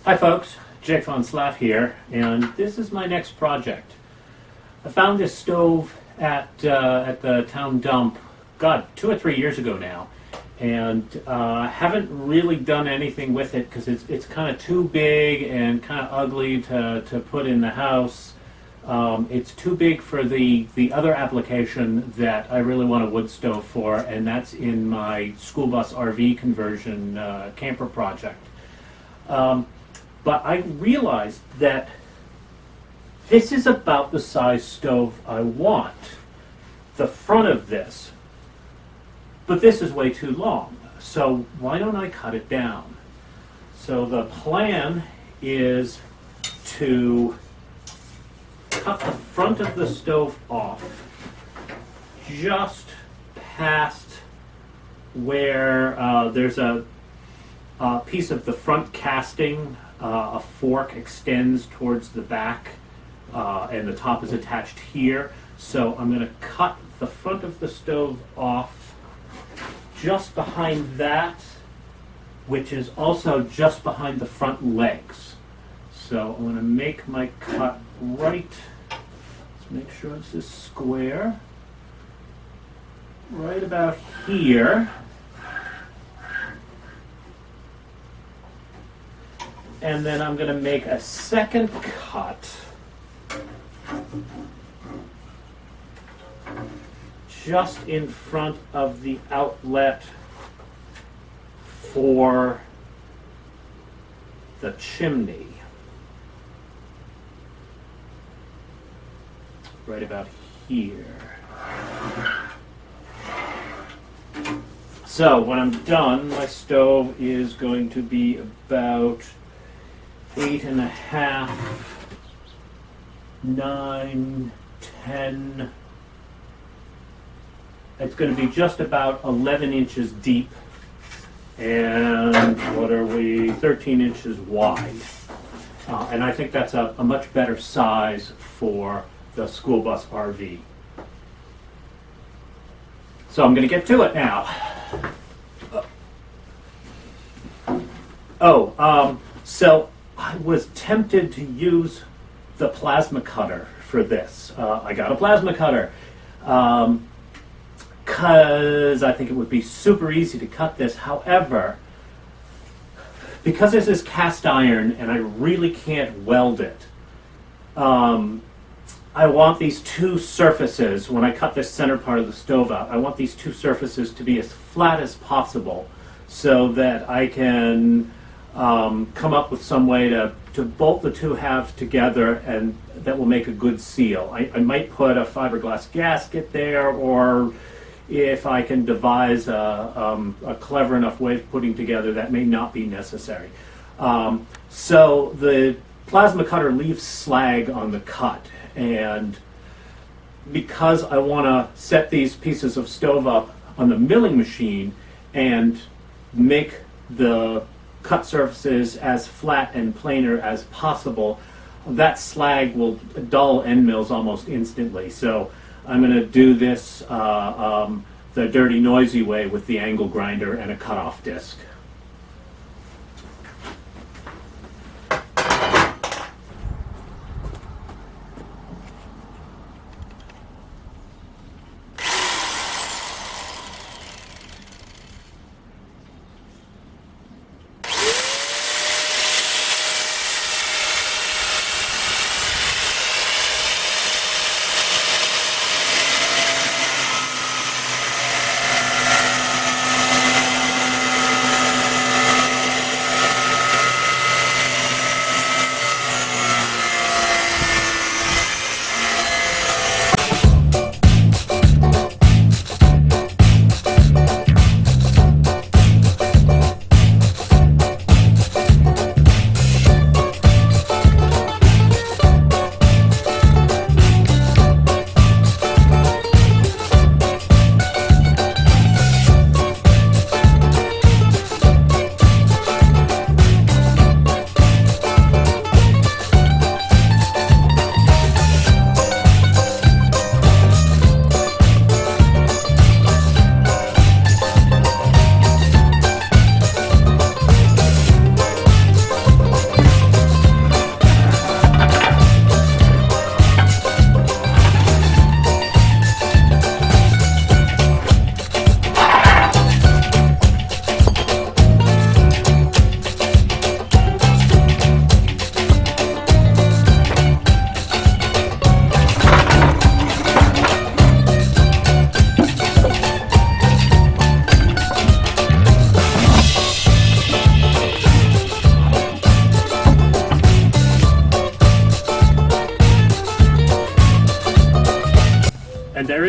Hi folks, Jake von Slatt here, and this is my next project. I found this stove at the town dump, God, 2 or 3 years ago now, and haven't really done anything with it because it's kind of too big and kind of ugly to put in the house. It's too big for the other application that I really want a wood stove for, and that's in my school bus RV conversion camper project. But I realized that this is about the size stove I want, the front of this, but this is way too long. So why don't I cut it down? So the plan is to cut the front of the stove off just past where there's a piece of the front casting. A fork extends towards the back, and the top is attached here. So I'm going to cut the front of the stove off just behind that, which is also just behind the front legs. So I'm going to make my cut right, let's make sure this is square, right about here. And then I'm going to make a second cut just in front of the outlet for the chimney. Right about here. So when I'm done, my stove is going to be about 8.5, 9, 10. It's going to be just about 11 inches deep, and what are we, 13 inches wide. And I think that's a much better size for the school bus RV. So I'm going to get to it now. So I was tempted to use the plasma cutter for this. I got a plasma cutter because I think it would be super easy to cut this. However, because this is cast iron and I really can't weld it, I want these two surfaces, when I cut this center part of the stove out, I want these two surfaces to be as flat as possible so that I can come up with some way to bolt the two halves together, and that will make a good seal. I might put a fiberglass gasket there, or if I can devise a clever enough way of putting together, that may not be necessary. So the plasma cutter leaves slag on the cut, and because I want to set these pieces of stove up on the milling machine and make the cut surfaces as flat and planar as possible, that slag will dull end mills almost instantly. So I'm going to do this the dirty, noisy way with the angle grinder and a cutoff disc.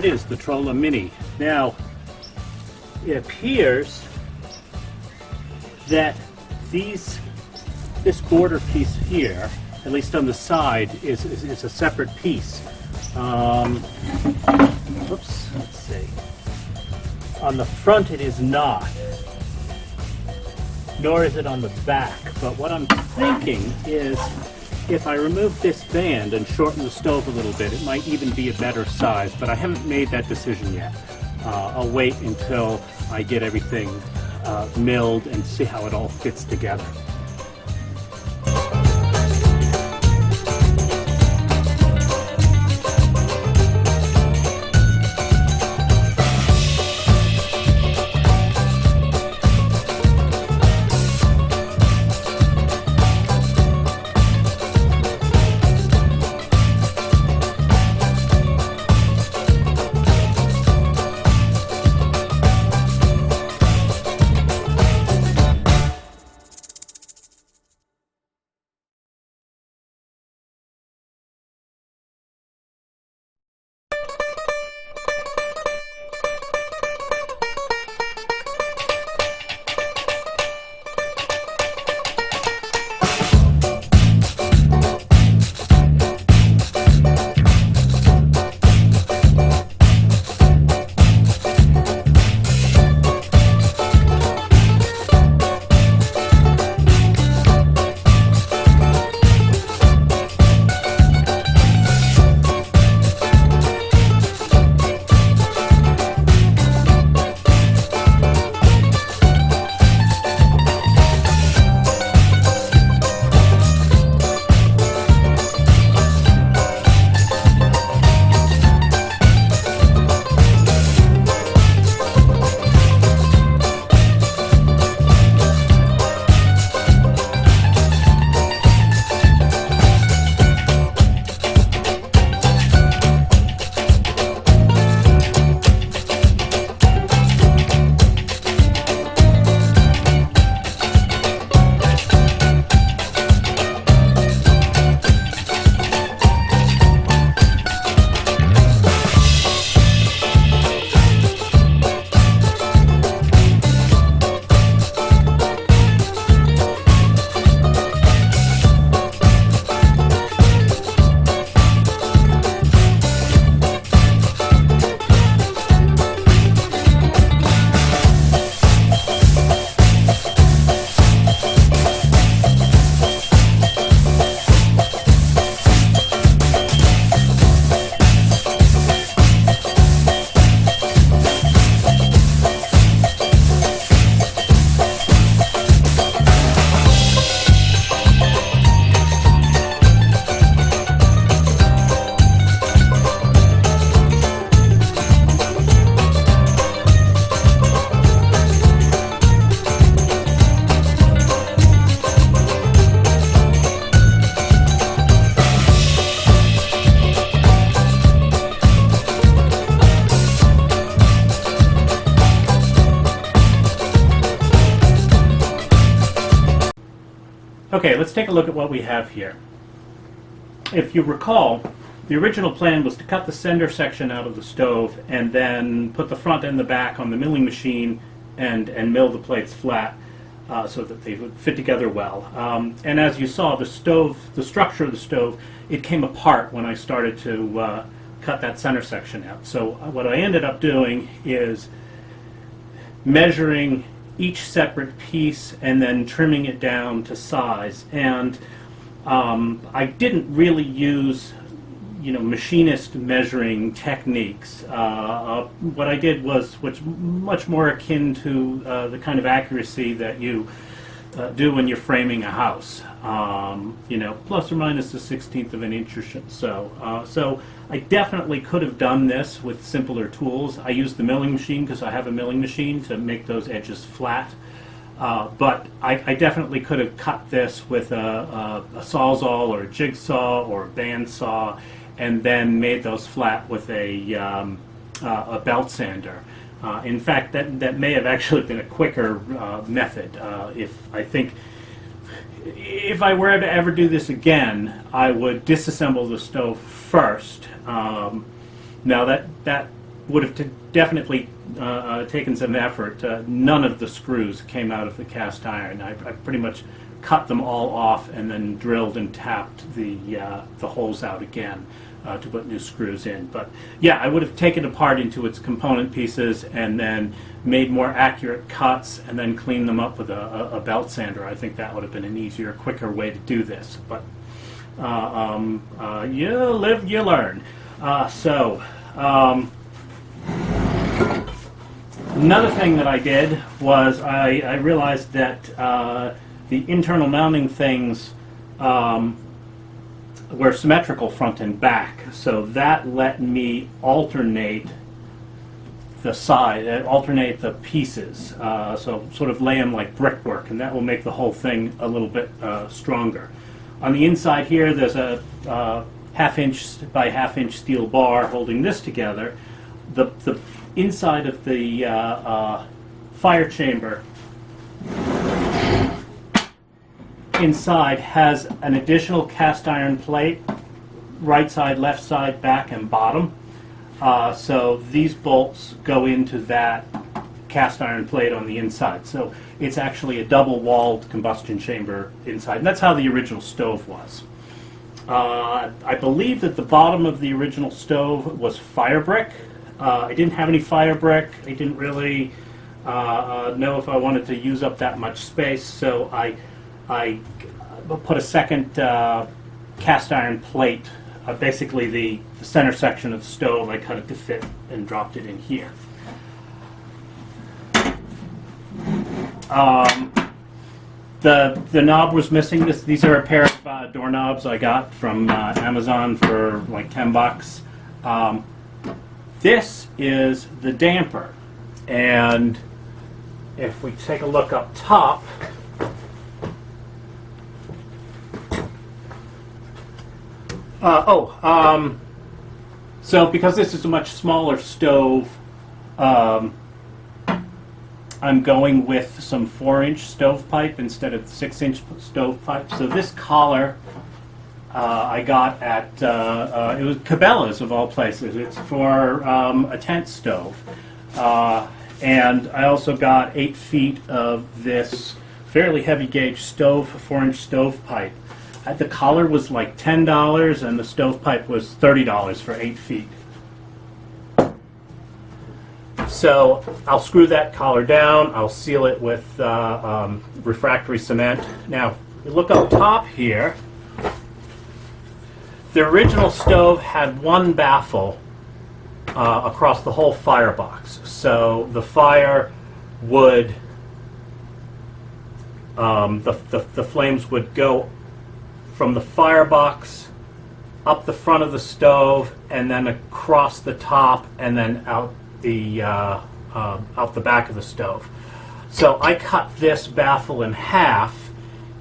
it is, the Trolla Mini. Now, it appears that this border piece here, at least on the side, is a separate piece. Oops, let's see. On the front it is not, nor is it on the back. But what I'm thinking is, if I remove this band and shorten the stove a little bit, it might even be a better size, but I haven't made that decision yet. I'll wait until I get everything milled and see how it all fits together. Okay, let's take a look at what we have here. If you recall, the original plan was to cut the center section out of the stove and then put the front and the back on the milling machine and mill the plates flat so that they would fit together well. And as you saw, the structure of the stove, it came apart when I started to cut that center section out. So what I ended up doing is measuring each separate piece and then trimming it down to size. And I didn't really use machinist measuring techniques. What I did was much more akin to the kind of accuracy that you do when you're framing a house. Plus or minus the 1/16 of an inch or so. So I definitely could have done this with simpler tools. I used the milling machine because I have a milling machine to make those edges flat. But I definitely could have cut this with a sawzall or a jigsaw or a bandsaw, and then made those flat with a belt sander. In fact, that may have actually been a quicker method. If I were to ever do this again, I would disassemble the stove first. Now that would have definitely taken some effort. None of the screws came out of the cast iron. I pretty much cut them all off and then drilled and tapped the holes out again to put new screws in. But yeah, I would have taken it apart into its component pieces and then made more accurate cuts and then cleaned them up with a belt sander. I think that would have been an easier, quicker way to do this. But you live, you learn. Another thing that I did was I realized that the internal mounting things were symmetrical front and back, so that let me alternate the pieces, so sort of lay them like brickwork, and that will make the whole thing a little bit stronger. On the inside here, there's a half-inch by half-inch steel bar holding this together. The inside of the fire chamber inside has an additional cast iron plate, right side, left side, back, and bottom. So these bolts go into that cast iron plate on the inside. So it's actually a double-walled combustion chamber inside. And that's how the original stove was. I believe that the bottom of the original stove was fire brick. I didn't have any fire brick. I didn't really know if I wanted to use up that much space, so I put a second cast iron plate, basically the center section of the stove. I cut it to fit and dropped it in here. The knob was missing. These are a pair of doorknobs I got from Amazon for like $10. This is the damper, and if we take a look up top, so because this is a much smaller stove, I'm going with some 4-inch stovepipe instead of 6-inch stovepipe. So this collar I got at, it was Cabela's of all places. It's for a tent stove. And I also got 8 feet of this fairly heavy gauge stove, 4-inch stovepipe. The collar was like $10 and the stovepipe was $30 for 8 feet. So I'll screw that collar down, I'll seal it with refractory cement. Now, you look up top here, the original stove had one baffle across the whole firebox. So the fire would, the flames would go from the firebox up the front of the stove and then across the top and then out the back of the stove. So I cut this baffle in half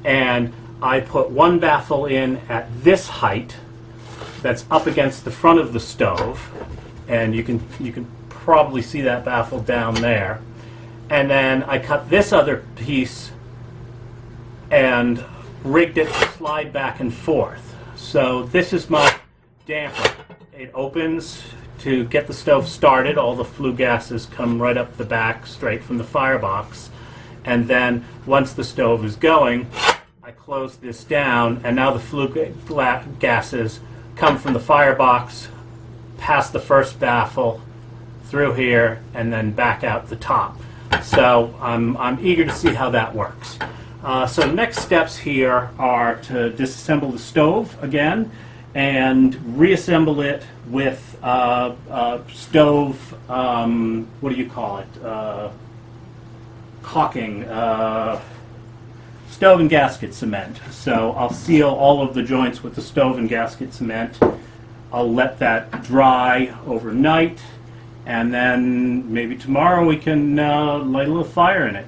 and I put one baffle in at this height that's up against the front of the stove, and you can probably see that baffle down there. And then I cut this other piece and rigged it to slide back and forth. So this is my damper. It opens to get the stove started. All the flue gases come right up the back straight from the firebox. And then once the stove is going, I close this down, and now the flue gases come from the firebox, past the first baffle, through here, and then back out the top. So I'm eager to see how that works. So next steps here are to disassemble the stove again and reassemble it with stove, what do you call it? Caulking, stove and gasket cement. So I'll seal all of the joints with the stove and gasket cement. I'll let that dry overnight, and then maybe tomorrow we can light a little fire in it.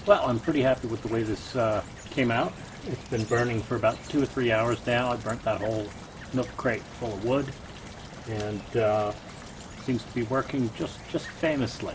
Well, I'm pretty happy with the way this came out. It's been burning for about 2 or 3 hours now. I burnt that whole milk crate full of wood, and seems to be working just famously.